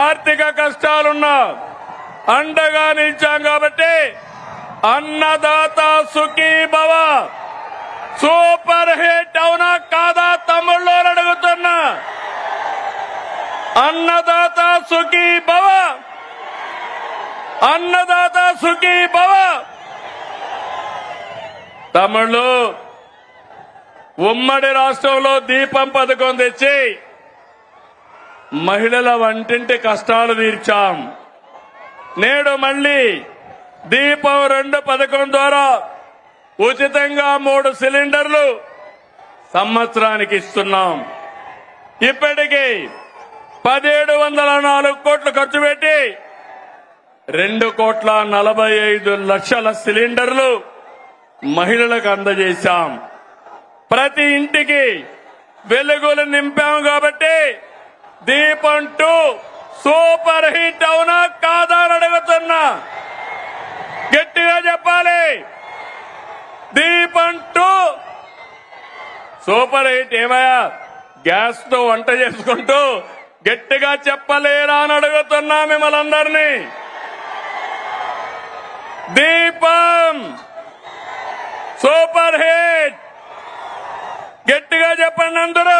ఆర్థిక కష్టాలున్నా అండగా నిలిచాం కాబట్టి అన్నదాత సుఖీ భవ సూపర్ హిట్ అవునా కాదా తమ్ముళ్ళు అడుగుతున్నా. అన్నదాత సుఖీ భవ, అన్నదాత సుఖీ భవ. తమ్ముళ్ళు, ఉమ్మడి రాష్ట్రంలో దీపం పథకం తెచ్చి మహిళల వంటింటి కష్టాలు తీర్చాం. నేడు మళ్లీ దీపం 2 పథకం ద్వారా ఉచితంగా 3 సిలిండర్లు సంవత్సరానికి ఇస్తున్నాం. ఇప్పటికీ 1704 కోట్లు ఖర్చు పెట్టి 2,45,00,000 సిలిండర్లు మహిళలకు అందజేశాం. ప్రతి ఇంటికి వెలుగులు నింపాం కాబట్టి దీపం 2 సూపర్ హిట్ అవునా కాదా అని అడుగుతున్నా. గట్టిగా చెప్పాలి. దీపం 2 సూపర్ హిట్. ఏమయ్యా గ్యాస్ తో వంట చేసుకుంటూ గట్టిగా చెప్పలేరా అని అడుగుతున్నా మిమ్మల్ని అందరినీ. దీపం సూపర్ హిట్. గట్టిగా చెప్పండి అందరూ.